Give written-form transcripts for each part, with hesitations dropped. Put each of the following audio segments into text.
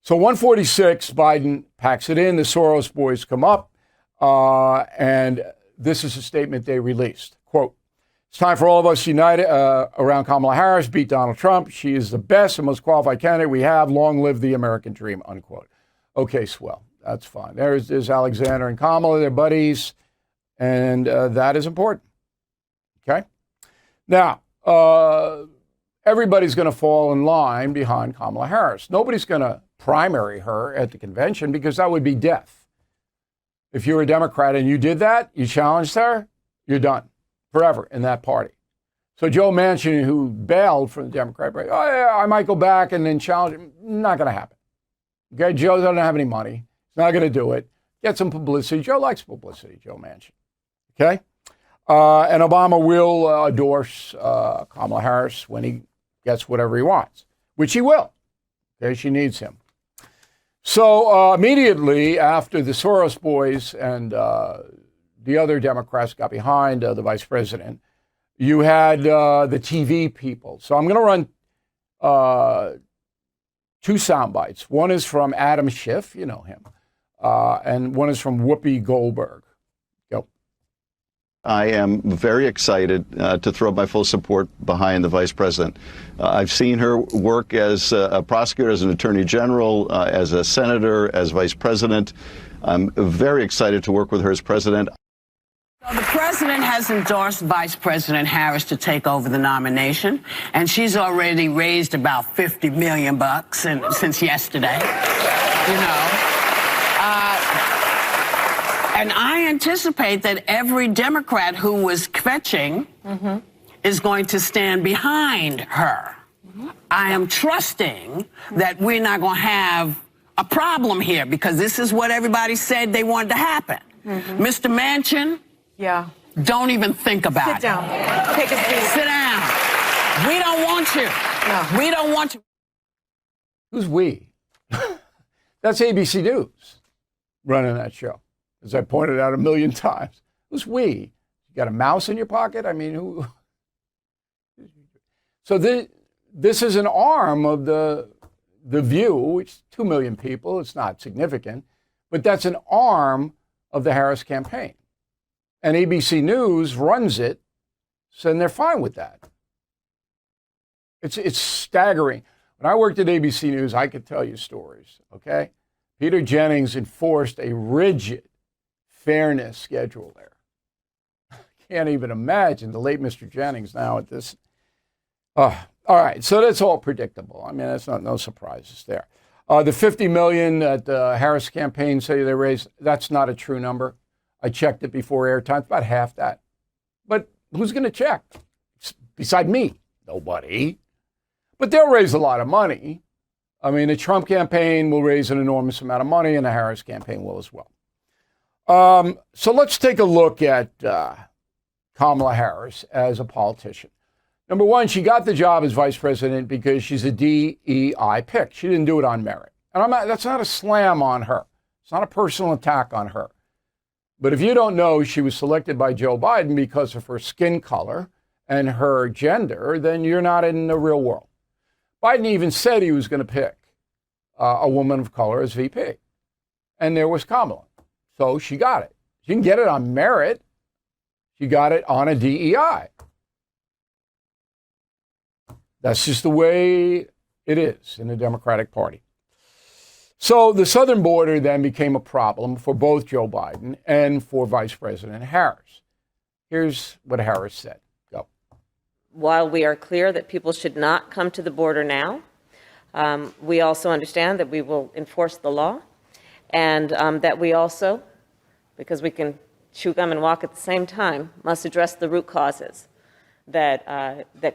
So 146, Biden packs it in. The Soros boys come up, and this is a statement they released. Quote, it's time for all of us united around Kamala Harris, beat Donald Trump. She is the best and most qualified candidate we have. Long live the American dream, unquote. Okay, swell. That's fine. There's Alexander and Kamala. They're buddies, and that is important. Okay? Now, everybody's going to fall in line behind Kamala Harris. Nobody's going to primary her at the convention because that would be death. If you're a Democrat and you did that, you challenged her, you're done forever in that party. So Joe Manchin, who bailed from the Democrat Party, oh yeah, I might go back and then challenge him. Not going to happen. Okay, Joe doesn't have any money. He's not going to do it. Get some publicity. Joe likes publicity, Joe Manchin. Okay? And Obama will endorse Kamala Harris when he gets whatever he wants, which he will. Okay, she needs him. So immediately after the Soros boys and the other Democrats got behind the vice president, you had the TV people. So I'm going to run two sound bites. One is from Adam Schiff, you know him, and one is from Whoopi Goldberg. Go. I am very excited to throw my full support behind the vice president. I've seen her work as a prosecutor, as an attorney general, as a senator, as vice president. I'm very excited to work with her as president. So the president has endorsed Vice President Harris to take over the nomination, and she's already raised about $50 million since yesterday, you know. And I anticipate that every Democrat who was kvetching is going to stand behind her. I am trusting that we're not going to have a problem here because this is what everybody said they wanted to happen. Mr. Manchin, don't even think about it. Sit down. Take a seat. Sit down. We don't want you. No. We don't want you. Who's we? That's ABC News running that show, as I pointed out a million times. Who's we? You got a mouse in your pocket? I mean, who? So this is an arm of the View, which is 2 million people. It's not significant, but that's an arm of the Harris campaign. And ABC News runs it, so they're fine with that. It's staggering. When I worked at ABC News, I could tell you stories, okay? Peter Jennings enforced a rigid fairness schedule there. I can't even imagine the late Mr. Jennings now at this. All right, so that's all predictable. I mean, that's no surprises there. The $50 million that the Harris campaign say they raised, that's not a true number. I checked it before airtime. It's about half that. But who's going to check? Beside me, nobody. But they'll raise a lot of money. I mean, the Trump campaign will raise an enormous amount of money, and the Harris campaign will as well. So let's take a look at Kamala Harris as a politician. Number one, she got the job as vice president because she's a DEI pick. She didn't do it on merit. And that's not a slam on her. It's not a personal attack on her. But if you don't know she was selected by Joe Biden because of her skin color and her gender, then you're not in the real world. Biden even said he was going to pick a woman of color as VP. And there was Kamala. So she got it. She didn't get it on merit. She got it on a DEI. That's just the way it is in the Democratic Party. So the southern border then became a problem for both Joe Biden and for Vice President Harris. Here's what Harris said. Go. While we are clear that people should not come to the border now, we also understand that we will enforce the law and that we also, because we can chew gum and walk at the same time, must address the root causes that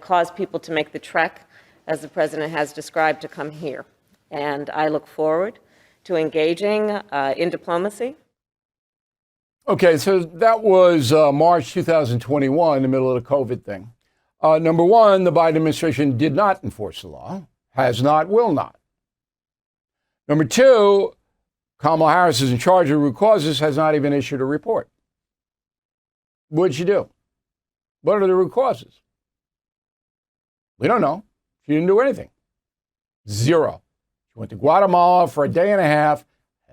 cause people to make the trek, as the president has described, to come here. And I look forward to engaging in diplomacy. Okay, so that was March 2021, in the middle of the COVID thing. Number one, the Biden administration did not enforce the law, has not, will not. Number two, Kamala Harris is in charge of root causes, has not even issued a report. What'd she do? What are the root causes? We don't know. She didn't do anything. Zero. She went to Guatemala for a day and a half.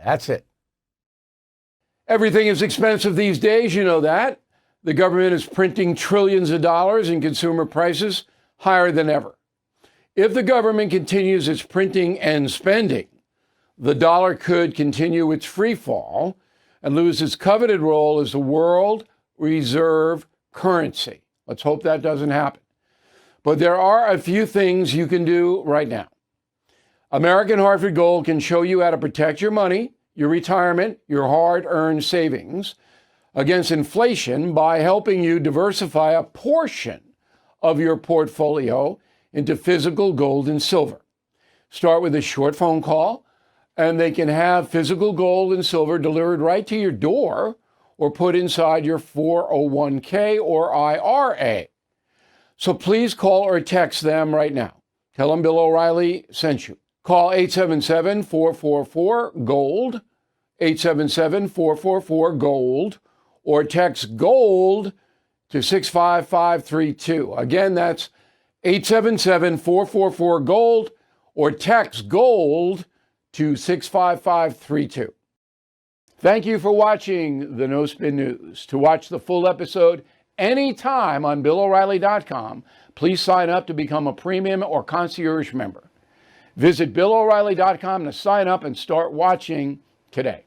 That's it. Everything is expensive these days, you know that. The government is printing trillions of dollars and consumer prices higher than ever. If the government continues its printing and spending, the dollar could continue its free fall and lose its coveted role as the world reserve currency. Let's hope that doesn't happen. But there are a few things you can do right now. American Hartford Gold can show you how to protect your money, your retirement, your hard-earned savings against inflation by helping you diversify a portion of your portfolio into physical gold and silver. Start with a short phone call, and they can have physical gold and silver delivered right to your door or put inside your 401k or IRA. So please call or text them right now. Tell them Bill O'Reilly sent you. Call 877-444-GOLD, 877-444-GOLD, or text GOLD to 65532. Again, that's 877-444-GOLD, or text GOLD to 65532. Thank you for watching the No Spin News. To watch the full episode anytime on BillO'Reilly.com, please sign up to become a premium or concierge member. Visit BillO'Reilly.com to sign up and start watching today.